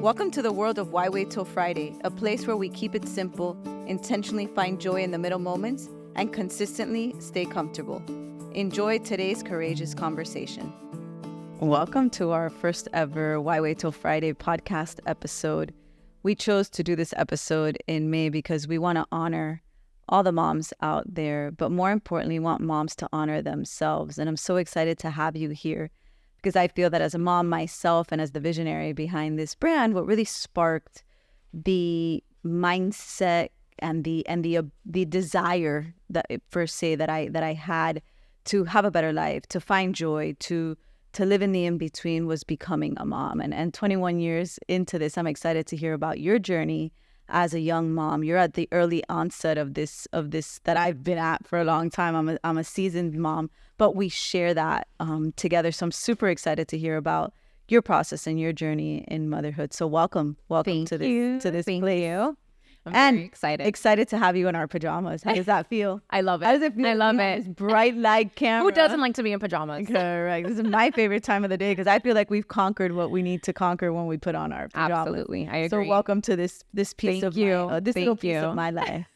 Welcome to the world of Why Wait Till Friday, a place where we keep it simple, intentionally find joy in the middle moments, and consistently stay comfortable. Enjoy today's courageous conversation. Welcome to our first ever Why Wait Till Friday podcast episode. We chose to do this episode in May because we want to honor all the moms out there, but more importantly, want moms to honor themselves. And I'm so excited to have you here because I feel that as a mom myself and as the visionary behind this brand, what really sparked the mindset and the desire that per se that I had to have a better life, to find joy, to live in the in-between was becoming a mom. And 21 years into this, I'm excited to hear about your journey as a young mom. You're at the early onset of this that I've been at for a long time. I'm a seasoned mom, but we share that together. So I'm super excited to hear about your process and your journey in motherhood. So welcome to this place. I'm very excited. Excited to have you in our pajamas. How does that feel? I love it. How does it feel? I love it. This bright light camera. Who doesn't like to be in pajamas? Correct. This is my favorite time of the day because I feel like we've conquered what we need to conquer when we put on our pajamas. Absolutely. I agree. So welcome to this piece of my life.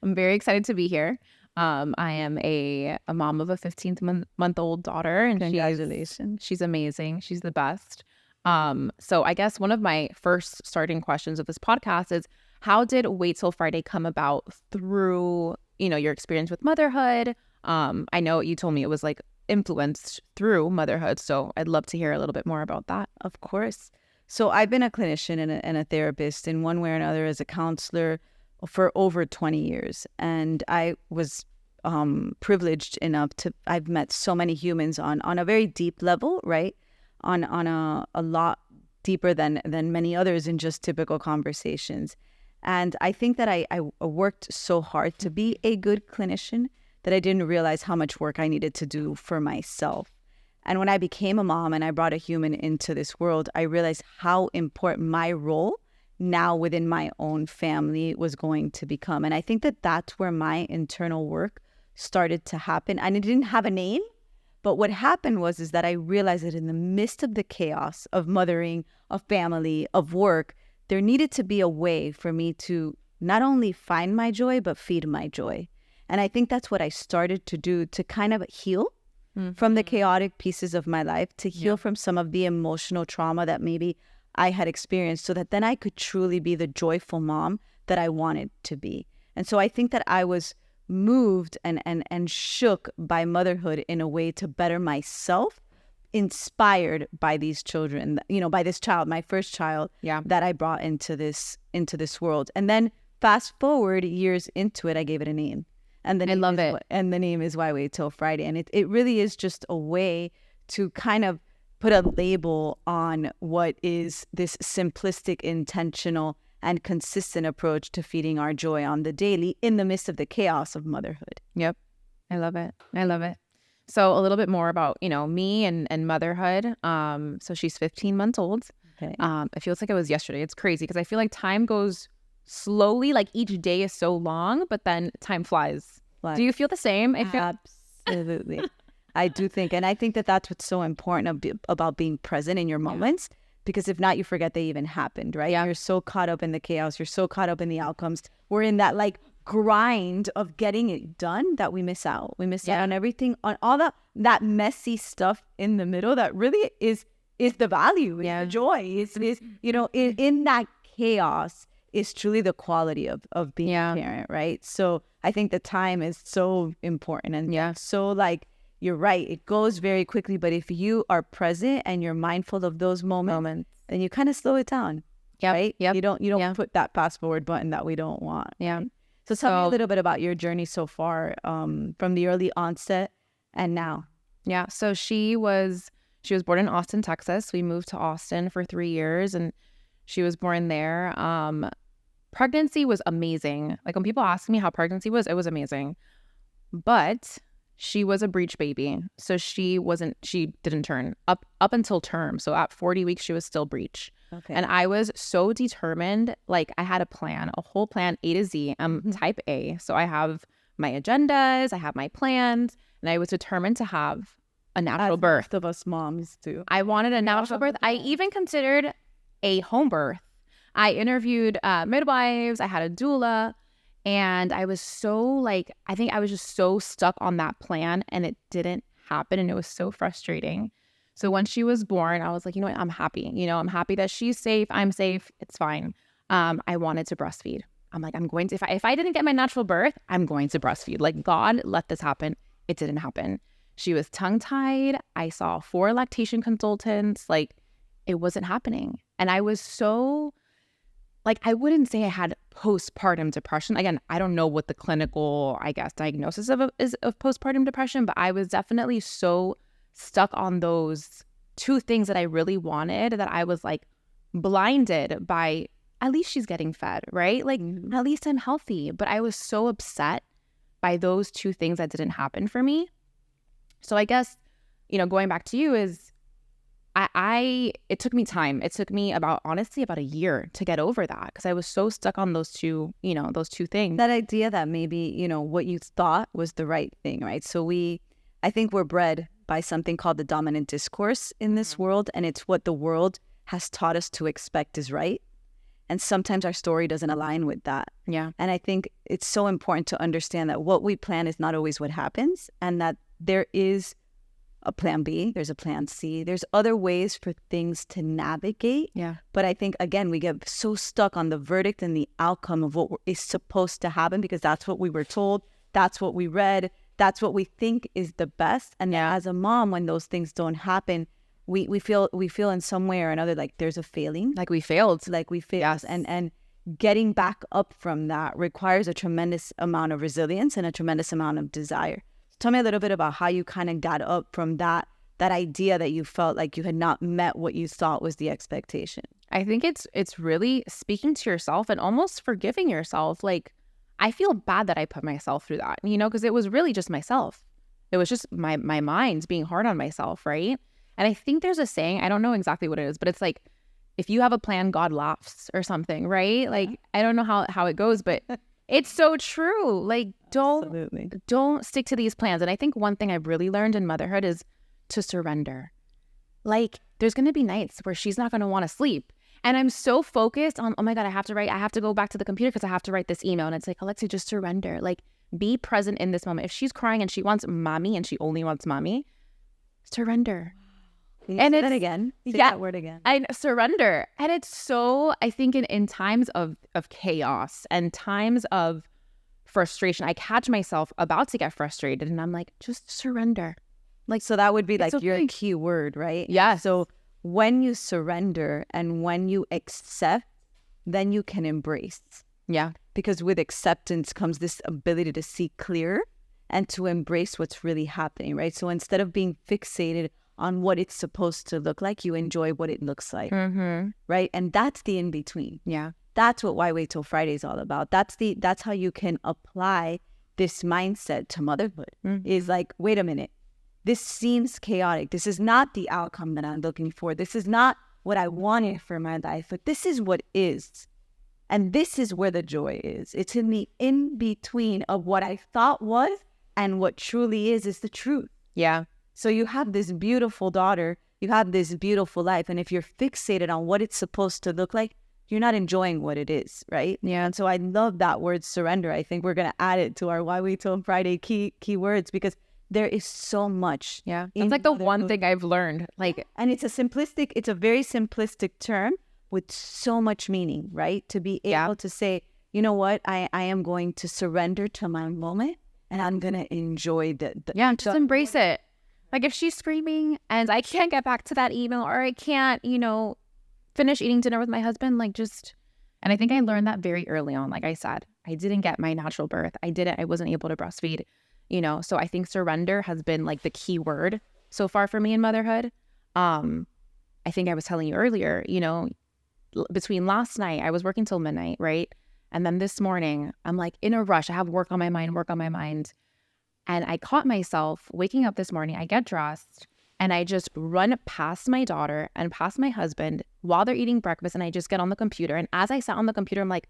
I'm very excited to be here. I am a mom of a 15-month-old daughter, and congratulations. She's amazing. She's the best. So I guess one of my first starting questions of this podcast is, how did Wait Till Friday come about through, your experience with motherhood? I know you told me it was like influenced through motherhood. So I'd love to hear a little bit more about that. Of course. So I've been a clinician and a therapist in one way or another as a counselor for over 20 years. And I was privileged enough I've met so many humans on a very deep level, right? On a lot deeper than many others in just typical conversations. And I think that I worked so hard to be a good clinician that I didn't realize how much work I needed to do for myself. And when I became a mom and I brought a human into this world, I realized how important my role now within my own family was going to become. And I think that that's where my internal work started to happen. And it didn't have a name, but what happened is that I realized that in the midst of the chaos of mothering, of family, of work, there needed to be a way for me to not only find my joy, but feed my joy. And I think that's what I started to do to kind of heal from the chaotic pieces of my life, to heal from some of the emotional trauma that maybe I had experienced, so that then I could truly be the joyful mom that I wanted to be. And so I think that I was moved and shook by motherhood in a way to better myself, inspired by these children, by this child, my first child that I brought into this world. And then fast forward years into it, I gave it a name. And the name is Why Wait Till Friday. And it really is just a way to kind of put a label on what is this simplistic, intentional, and consistent approach to feeding our joy on the daily in the midst of the chaos of motherhood. Yep. I love it. So a little bit more about, me and motherhood. So she's 15 months old. Okay. It feels like it was yesterday. It's crazy because I feel like time goes slowly, like each day is so long, but then time flies. Do you feel the same? Absolutely. I do think, and I think that that's what's so important about being present in your moments, because if not, you forget they even happened, right? Yeah. You're so caught up in the chaos. You're so caught up in the outcomes. We're in that grind of getting it done that we miss out. We miss out on everything, on all that messy stuff in the middle that really is the value, is the joy. Is in that chaos is truly the quality of being a parent, right? So I think the time is so important, and so you're right, it goes very quickly, but if you are present and you're mindful of those moments, then you kind of slow it down, right? Yep. You don't put that fast forward button that we don't want. Yeah. Right? So tell me a little bit about your journey so far, from the early onset and now. Yeah. So she was born in Austin, Texas. We moved to Austin for 3 years, and she was born there. Pregnancy was amazing. Like when people ask me how pregnancy was, it was amazing. But she was a breech baby. So she didn't turn up until term. So at 40 weeks, she was still breech. Okay. And I was so determined. Like I had a whole plan, A to Z. I'm type A. So I have my agendas, I have my plans, and I was determined to have a natural birth. Most of us moms do. I wanted a natural birth. I even considered a home birth. I interviewed midwives, I had a doula, and I was so like, I think I was just so stuck on that plan and it didn't happen and it was so frustrating. So when she was born, I was like, you know what, I'm happy. You know, I'm happy that she's safe. I'm safe. It's fine. I wanted to breastfeed. I'm like, I'm going to, if I didn't get my natural birth, I'm going to breastfeed. Like, God, let this happen. It didn't happen. She was tongue-tied. I saw 4 lactation consultants. Like, it wasn't happening. And I was so, like, I wouldn't say I had postpartum depression. Again, I don't know what the clinical, I guess, diagnosis is of postpartum depression, but I was definitely so stuck on those 2 things that I really wanted that I was like blinded by, at least she's getting fed, right? Like, at least I'm healthy. But I was so upset by those 2 things that didn't happen for me. So I guess, you know, going back to you is, it took me time. It took me honestly about a year to get over that because I was so stuck on those 2, you know, those 2 things. That idea that maybe, you know, what you thought was the right thing, right? So I think we're bred by something called the dominant discourse in this world, and it's what the world has taught us to expect is right. And sometimes our story doesn't align with that. Yeah. And I think it's so important to understand that what we plan is not always what happens, and that there is a plan B, there's a plan C, there's other ways for things to navigate. Yeah. But I think, again, we get so stuck on the verdict and the outcome of what is supposed to happen because that's what we were told, that's what we read, that's what we think is the best. And as a mom, when those things don't happen, we feel in some way or another like there's a failing. Like we failed. Yes. And getting back up from that requires a tremendous amount of resilience and a tremendous amount of desire. Tell me a little bit about how you kind of got up from that idea that you felt like you had not met what you thought was the expectation. I think it's really speaking to yourself and almost forgiving yourself. Like, I feel bad that I put myself through that, you know, because it was really just myself. It was just my mind being hard on myself, right? And I think there's a saying, I don't know exactly what it is, but it's like, if you have a plan, God laughs or something, right? Like, I don't know how it goes, but it's so true. Like, don't stick to these plans. And I think one thing I've really learned in motherhood is to surrender. Like, there's going to be nights where she's not going to want to sleep. And I'm so focused on, oh my God, I have to go back to the computer because I have to write this email. And it's like, Alexia, just surrender. Like, be present in this moment. If she's crying and she wants mommy and she only wants mommy, surrender. And say that again. Say that word again. I surrender. And it's so, I think in times of chaos and times of frustration, I catch myself about to get frustrated and I'm like, just surrender. Like, so that would be like okay. your key word, right? Yeah. So when you surrender and when you accept, then you can embrace. Yeah. Because with acceptance comes this ability to see clear and to embrace what's really happening, right? So instead of being fixated on what it's supposed to look like, you enjoy what it looks like, right? And that's the in-between. Yeah. That's what Why Wait Till Friday is all about. That's how you can apply this mindset to motherhood. Is like, wait a minute, this seems chaotic. This is not the outcome that I'm looking for. This is not what I wanted for my life, but this is what is. And this is where the joy is. It's in the in-between of what I thought was and what truly is the truth. Yeah. So you have this beautiful daughter, you have this beautiful life, and if you're fixated on what it's supposed to look like, you're not enjoying what it is, right? Yeah. And so I love that word surrender. I think we're going to add it to our Why Wait Till Friday key words because there is so much. Yeah. It's like the one thing I've learned. Like, and it's a very simplistic term with so much meaning, right? To be able to say, you know what, I am going to surrender to my moment and I'm going to enjoy just embrace it. Like, if she's screaming and I can't get back to that email or I can't, you know, finish eating dinner with my husband, like, just, and I think I learned that very early on. Like I said, I didn't get my natural birth. I wasn't able to breastfeed, you know, so I think surrender has been like the key word so far for me in motherhood. I think I was telling you earlier, you know, between last night, I was working till midnight, right? And then this morning, I'm like in a rush. I have work on my mind. And I caught myself waking up this morning. I get dressed and I just run past my daughter and past my husband while they're eating breakfast. And I just get on the computer. And as I sat on the computer, I'm like,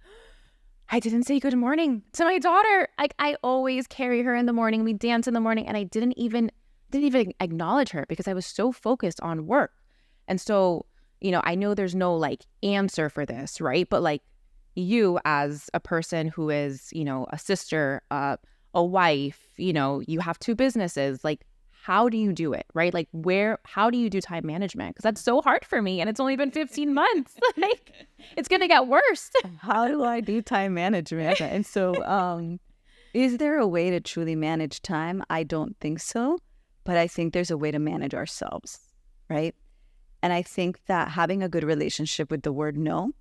I didn't say good morning to my daughter. Like, I always carry her in the morning. We dance in the morning. And I didn't even acknowledge her because I was so focused on work. And so, I know there's no like answer for this, right? But like you as a person who is, a sister, a wife, you have two businesses, like how do you do it, right? Like how do you do time management? Because that's so hard for me and it's only been 15 months. Like it's going to get worse. How do I do time management? And so, is there a way to truly manage time? I don't think so, but I think there's a way to manage ourselves, right? And I think that having a good relationship with the word no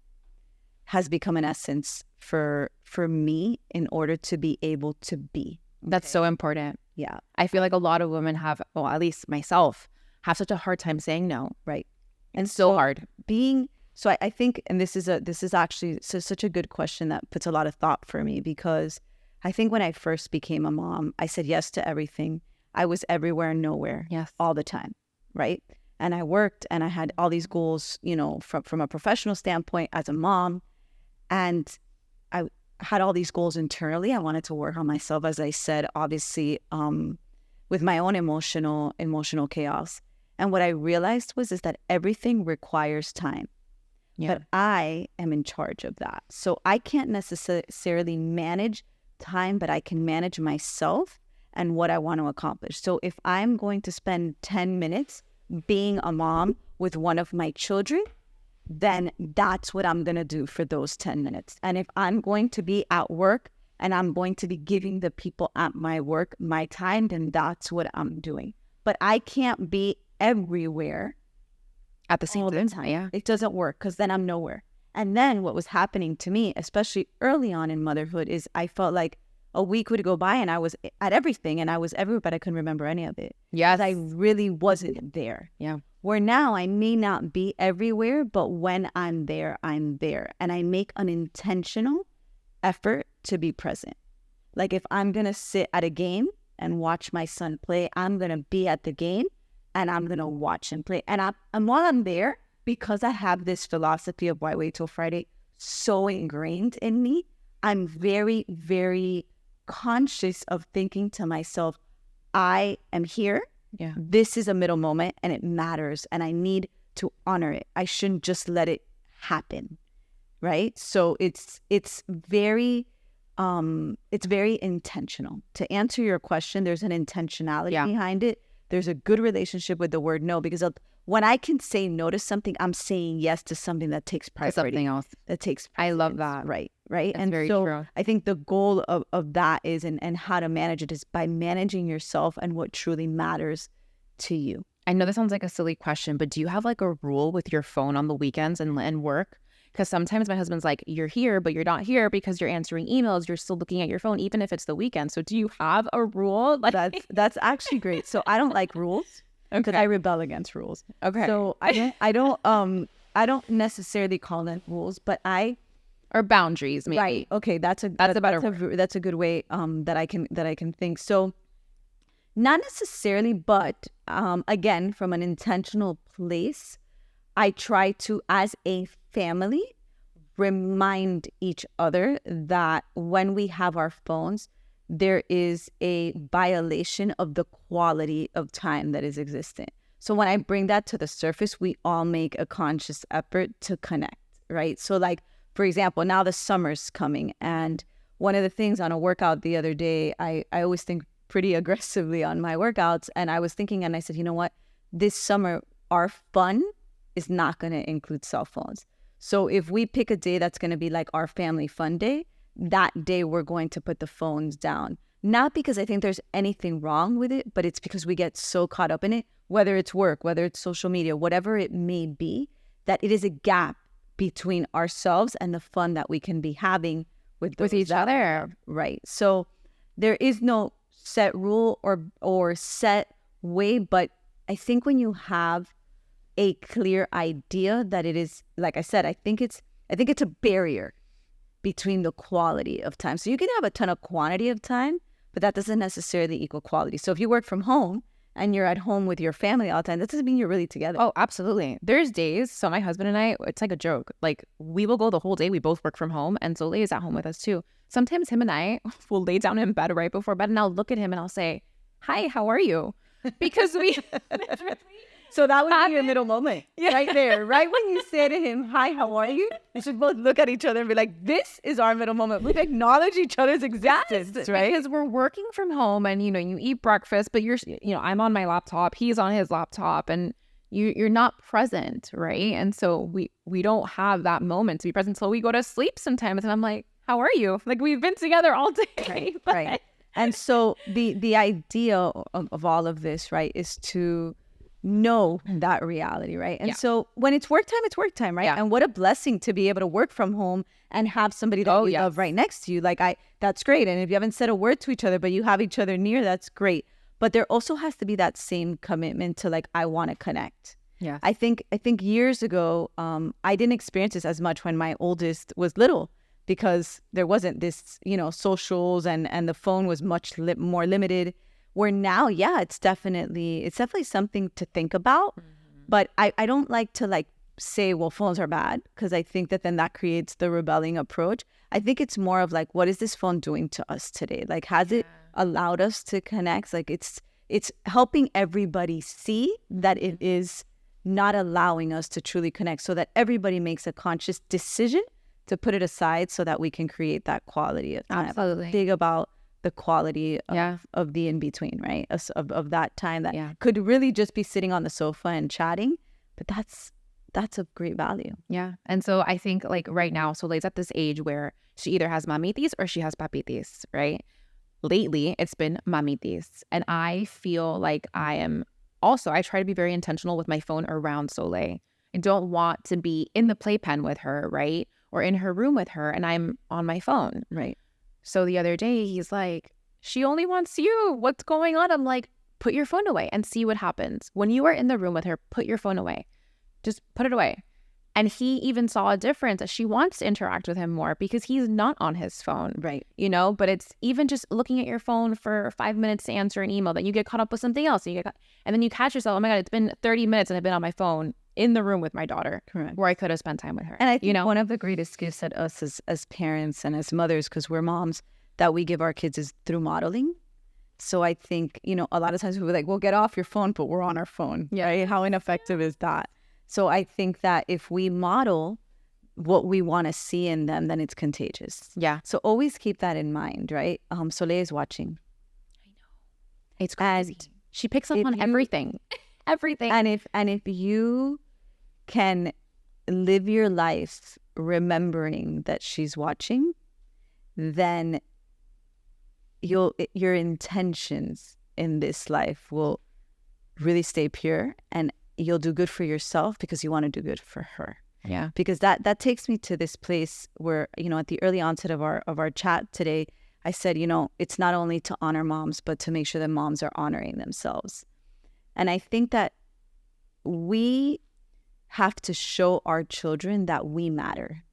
has become an essence for me in order to be able to be. That's so important. Yeah. I feel like a lot of women have, well, at least myself, have such a hard time saying no. Right. And so hard. I think, and this is actually such a good question that puts a lot of thought for me, because I think when I first became a mom, I said yes to everything. I was everywhere and nowhere. Yes. All the time. Right. And I worked and I had all these goals, from a professional standpoint as a mom. And I had all these goals internally. I wanted to work on myself, as I said, obviously, with my own emotional chaos. And what I realized is that everything requires time. Yeah. But I am in charge of that. So I can't necessarily manage time, but I can manage myself and what I want to accomplish. So if I'm going to spend 10 minutes being a mom with one of my children, then that's what I'm going to do for those 10 minutes. And if I'm going to be at work and I'm going to be giving the people at my work my time, then that's what I'm doing. But I can't be everywhere at the same time. Yeah. It doesn't work, because then I'm nowhere. And then what was happening to me, especially early on in motherhood, is I felt like a week would go by and I was at everything and I was everywhere, but I couldn't remember any of it. Yes. I really wasn't there. Yeah. Where now I may not be everywhere, but when I'm there, I'm there. And I make an intentional effort to be present. Like if I'm going to sit at a game and watch my son play, I'm going to be at the game and I'm going to watch him play. And while I'm there, because I have this philosophy of why wait till Friday so ingrained in me, I'm very, very conscious of thinking to myself, I am here. Yeah. This is a middle moment and it matters and I need to honor it. I shouldn't just let it happen. Right? So it's very intentional. To answer your question, there's an intentionality behind it. There's a good relationship with the word no, because when I can say no to something, I'm saying yes to something that takes priority. Something else. That takes precedence. I love that. Right. That's and very so true. I think the goal of that is, and how to manage it is by managing yourself and what truly matters to you. I know this sounds like a silly question, but do you have like a rule with your phone on the weekends and work? Because sometimes my husband's like, you're here, but you're not here because you're answering emails. You're still looking at your phone, even if it's the weekend. So do you have a rule? Like that's actually great. So I don't like rules because I rebel against rules. Okay. So I don't necessarily call them rules, but or boundaries, maybe. Right. Okay. That's a good way that I can think. So not necessarily, but again, from an intentional place, I try to, as a family, remind each other that when we have our phones, there is a violation of the quality of time that is existent. So when I bring that to the surface, we all make a conscious effort to connect, right? So like, for example, now the summer's coming, and one of the things on a workout the other day, I always think pretty aggressively on my workouts, and I was thinking, and I said, you know what? This summer, our fun is not going to include cell phones. So if we pick a day that's going to be like our family fun day, that day we're going to put the phones down. Not because I think there's anything wrong with it, but it's because we get so caught up in it, whether it's work, whether it's social media, whatever it may be, that it is a gap between ourselves and the fun that we can be having with each other. Right. So there is no set rule or set way, but I think when you have a clear idea that it is, like I said, I think it's a barrier between the quality of time. So you can have a ton of quantity of time, but that doesn't necessarily equal quality. So if you work from home and you're at home with your family all the time, that doesn't mean you're really together. Oh, absolutely. There's days, so my husband and I, it's like a joke. Like we will go the whole day. We both work from home, and Zole is at home with us too. Sometimes him and I will lay down in bed right before bed, and I'll look at him and I'll say, "Hi, how are you?" Because we So that would be your middle moment right there. Right when you say to him, hi, how are you? You should both look at each other and be like, this is our middle moment. We acknowledge each other's existence, right? Because we're working from home and, you eat breakfast, but I'm on my laptop, he's on his laptop, and you're not present, right? And so we don't have that moment to be present until we go to sleep sometimes. And I'm like, how are you? Like, we've been together all day. Right. And so the idea of all of this, right, is to know that reality, right? And so when it's work time, right? And what a blessing to be able to work from home and have somebody that you love right next to you. Like, that's great. And if you haven't said a word to each other, but you have each other near, that's great. But there also has to be that same commitment to, like, I want to connect. Yeah. I think years ago, I didn't experience this as much when my oldest was little, because there wasn't this, socials and the phone was much more limited. Where now, it's definitely something to think about. But I don't like to say, well, phones are bad, because I think that then that creates the rebelling approach. I think it's more of like, what is this phone doing to us today? Like, has it allowed us to connect? Like, it's helping everybody see that it is not allowing us to truly connect, so that everybody makes a conscious decision to put it aside so that we can create that quality of time. Absolutely. Think about the quality of the in-between, right? Of that time that could really just be sitting on the sofa and chatting, but that's of great value. Yeah. And so I think, like, right now, so Leigh's at this age where she either has mamitis or she has papitis, right? Lately, it's been mamitis. And I feel like I try to be very intentional with my phone around Soleil. I don't want to be in the playpen with her, right? Or in her room with her, and I'm on my phone. Right. So the other day, he's like, she only wants you. What's going on? I'm like, put your phone away and see what happens. When you are in the room with her, put your phone away. Just put it away. And he even saw a difference that she wants to interact with him more because he's not on his phone. Right. But it's even just looking at your phone for 5 minutes to answer an email, then you get caught up with something else. And then you catch yourself, oh my God, it's been 30 minutes and I've been on my phone in the room with my daughter. Correct. Where I could have spent time with her. And I think one of the greatest gifts at us as parents and as mothers, because we're moms, that we give our kids is through modeling. So I think, a lot of times we'll be like, well, get off your phone, but we're on our phone. Yeah. Right? How ineffective is that? So I think that if we model what we want to see in them, then it's contagious. Yeah. So always keep that in mind, right? Soleil is watching. I know. It's crazy. And she picks up on everything. Everything. And if you can live your life remembering that she's watching, then your intentions in this life will really stay pure, and you'll do good for yourself because you want to do good for her. Yeah. Because that takes me to this place where, at the early onset of our chat today, I said, it's not only to honor moms, but to make sure that moms are honoring themselves. And I think that we have to show our children that we matter,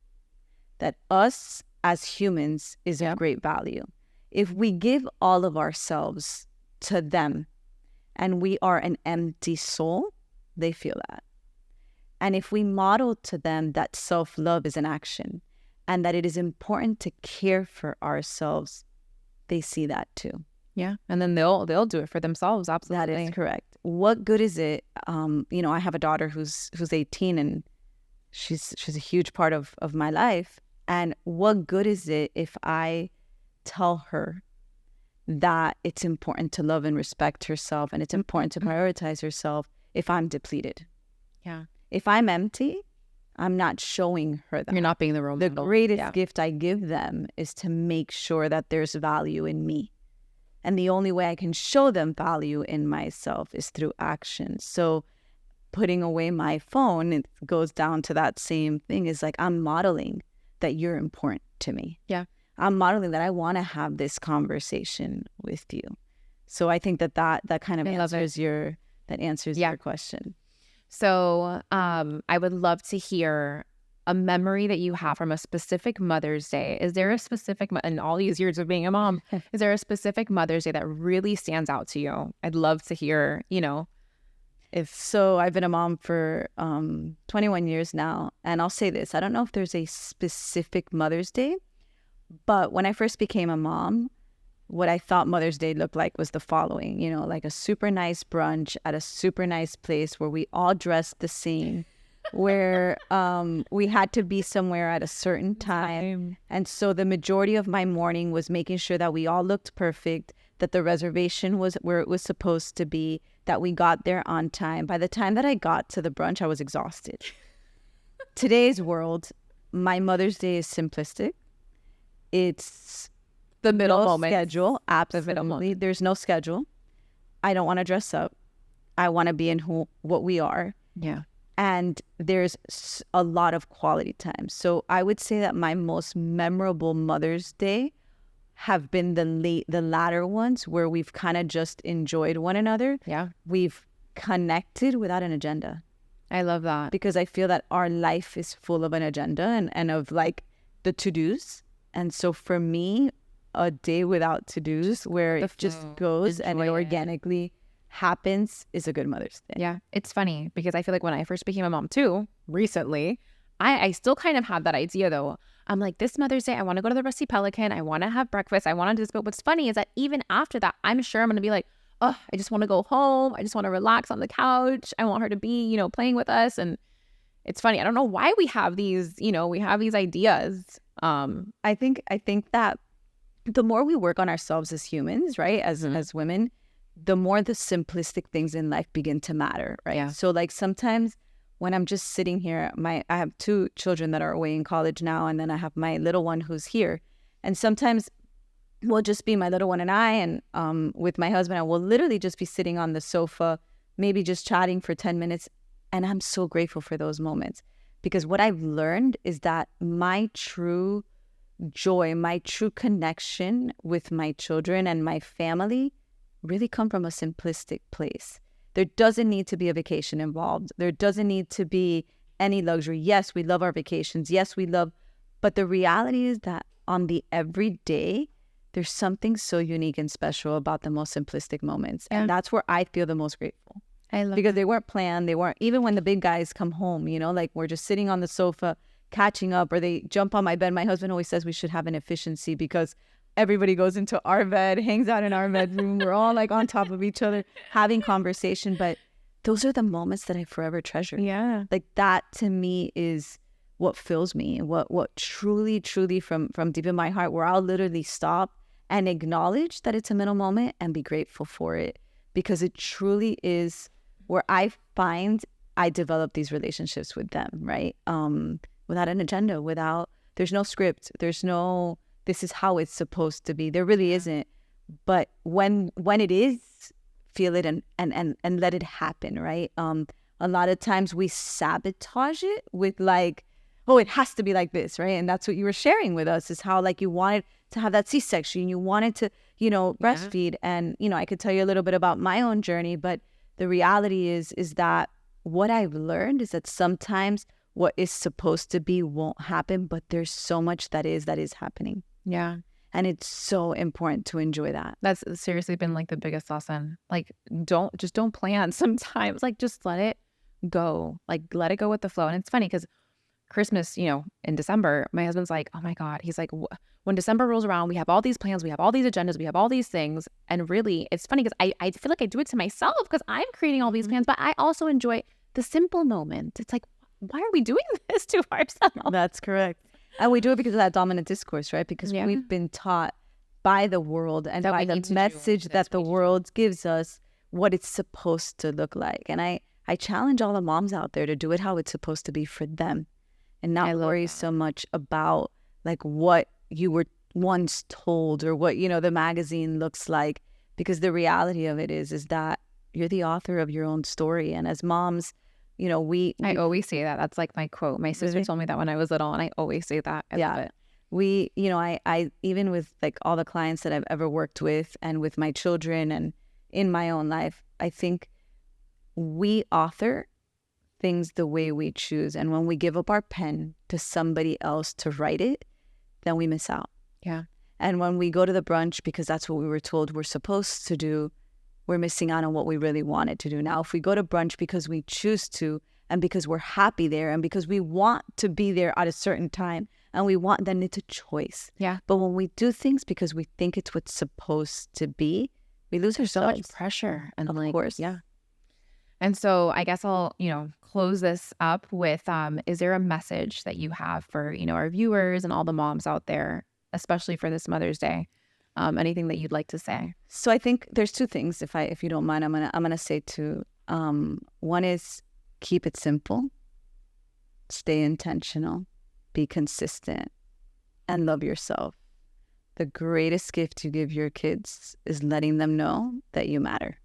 that us as humans is of great value. If we give all of ourselves to them and we are an empty soul, they feel that. And if we model to them that self-love is an action and that it is important to care for ourselves, they see that too. Yeah. And then they'll do it for themselves. Absolutely. That is correct. What good is it? I have a daughter who's 18, and she's a huge part of my life. And what good is it if I tell her that it's important to love and respect herself and it's important to prioritize herself if I'm depleted? Yeah. If I'm empty, I'm not showing her that. You're not being the role model. The greatest gift I give them is to make sure that there's value in me. And the only way I can show them value in myself is through action. So putting away my phone, it goes down to that same thing, is like, I'm modeling that you're important to me. Yeah. I'm modeling that I want to have this conversation with you. So I think that kind of answers your question. So I would love to hear a memory that you have from a specific Mother's Day. Is there a specific, in all these years of being a mom, is there a specific Mother's Day that really stands out to you? I'd love to hear, If so, I've been a mom for 21 years now. And I'll say this, I don't know if there's a specific Mother's Day, but when I first became a mom, what I thought Mother's Day looked like was the following, you know, like a super nice brunch at a super nice place where we all dressed the same, where we had to be somewhere at a certain time. And so the majority of my morning was making sure that we all looked perfect, that the reservation was where it was supposed to be, that we got there on time. By the time that I got to the brunch, I was exhausted. Today's world, my Mother's Day is simplistic. It's The middle no moment. schedule. Absolutely. moment. There's no schedule. I don't want to dress up. I want to be in what we are. Yeah. And there's a lot of quality time. So I would say that my most memorable Mother's Day have been the latter ones where we've kind of just enjoyed one another. Yeah. We've connected without an agenda. I love that. Because I feel that our life is full of an agenda and of like the to-dos. And so for me, a day without to-dos where it just goes and it organically happens is a good Mother's Day. Yeah. It's funny because I feel like when I first became a mom too, recently, I still kind of have that idea though. I'm like, this Mother's Day, I want to go to the Rusty Pelican. I want to have breakfast. I want to do this. But what's funny is that even after that, I'm sure I'm going to be like, oh, I just want to go home. I just want to relax on the couch. I want her to be, you know, playing with us. And it's funny. I don't know why we have these, you know, we have these ideas. I think that the more we work on ourselves as humans, right, as women, the more the simplistic things in life begin to matter, right? Yeah. So like sometimes when I'm just sitting here, I have 2 children that are away in college now, and then I have my little one who's here. And sometimes we'll just be my little one and I, and with my husband, I will literally just be sitting on the sofa, maybe just chatting for 10 minutes. And I'm so grateful for those moments because what I've learned is that my true joy, my true connection with my children and my family really come from a simplistic place. There doesn't need to be a vacation involved. There doesn't need to be any luxury. Yes, we love our vacations. Yes, we love, but the reality is that on the everyday, there's something so unique and special about the most simplistic moments. Yeah. And that's where I feel the most grateful. I love Because they weren't planned. They weren't, even when the big guys come home, you know, like we're just sitting on the sofa catching up, or they jump on my bed. My husband always says we should have an efficiency because everybody goes into our bed, hangs out in our bedroom. We're all like on top of each other having conversation. But those are the moments that I forever treasure. Yeah. Like that to me is what fills me, what truly from deep in my heart, where I'll literally stop and acknowledge that it's a middle moment and be grateful for it, because it truly is where I find I develop these relationships with them, right? Without an agenda, there's no script, there's no, this is how it's supposed to be. There really isn't. But when it is, feel it and let it happen, right? A lot of times we sabotage it with like, oh, it has to be like this, right? And that's what you were sharing with us, is how like you wanted to have that C-section, you wanted to, you know, breastfeed. And, you know, I could tell you a little bit about my own journey, but the reality is that what I've learned is that sometimes what is supposed to be won't happen, but there's so much that is happening. Yeah. And it's so important to enjoy that. That's seriously been like the biggest lesson. Like, don't plan sometimes. Like, just let it go. Like, let it go with the flow. And it's funny because Christmas, you know, in December, my husband's like, oh my God. He's like, when December rolls around, we have all these plans, we have all these agendas, we have all these things. And really, it's funny because I feel like I do it to myself because I'm creating all these plans, but I also enjoy the simple moment. It's like, why are we doing this to ourselves? That's correct. And we do it because of that dominant discourse, right? Because Yeah. we've been taught by the world and That by we the need to do message this, that the we need to do world gives us what it's supposed to look like. And I challenge all the moms out there to do it how it's supposed to be for them and I not love worry that. so much about like what you were once told or what, you know, the magazine looks like. Because the reality of it is that you're the author of your own story. And as moms, you know, I always say that. That's like my quote. My sister Really? told me that when I was little, and I always say that. I love it. we, you know, I even with like all the clients that I've ever worked with and with my children and in my own life, I think we author things the way we choose. And when we give up our pen to somebody else to write it, then we miss out. Yeah. And when we go to the brunch because that's what we were told we're supposed to do, we're missing out on what we really wanted to do. Now, if we go to brunch because we choose to and because we're happy there and because we want to be there at a certain time and we want, then it's a choice. Yeah. But when we do things because we think it's what's supposed to be, we lose There's so ourselves. much pressure. And Of like, course. yeah. And so I guess I'll, close this up with, is there a message that you have for, our viewers and all the moms out there, especially for this Mother's Day? Anything that you'd like to say? So I think there's two things, if you don't mind, I'm gonna say two. One is keep it simple, stay intentional, be consistent, and love yourself. The greatest gift you give your kids is letting them know that you matter.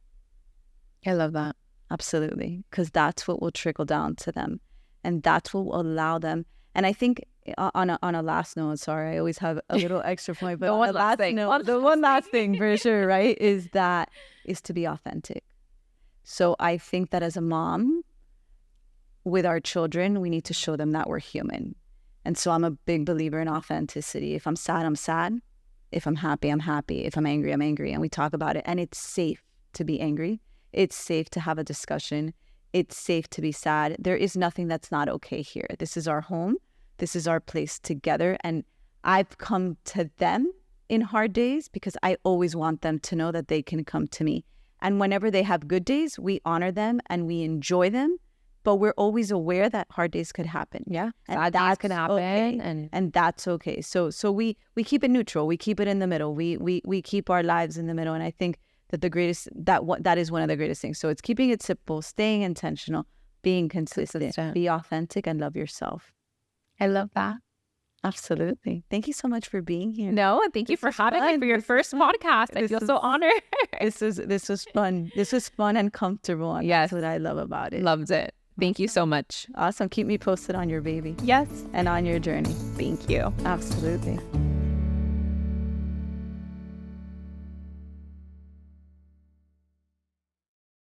I love that. Absolutely, because that's what will trickle down to them, and that's what will allow them. And I think on a last note, sorry, I always have a little extra point, but The one last thing. the one last thing for sure, right, is to be authentic. So I think that as a mom, with our children, we need to show them that we're human. And so I'm a big believer in authenticity. If I'm sad, I'm sad. If I'm happy, I'm happy. If I'm angry, I'm angry. And we talk about it. And it's safe to be angry. It's safe to have a discussion. It's safe to be sad. There is nothing that's not okay here. This is our home. This is our place together. And I've come to them in hard days because I always want them to know that they can come to me. And whenever they have good days, we honor them and we enjoy them. But we're always aware that hard days could happen. Yeah. And Bad days could happen. Okay. And that's okay. So we keep it neutral. We keep it in the middle. We keep our lives in the middle. And I think that that is one of the greatest things. So it's keeping it simple, staying intentional, being consistent, be authentic, and love yourself. I love that. Absolutely. Thank you so much for being here. No, and thank you for having me for your first podcast. I feel so honored. This was fun. This was fun and comfortable. And yes. That's what I love about it. Loved it. Thank you so much. Awesome. Keep me posted on your baby. Yes. And on your journey. Thank you. Absolutely.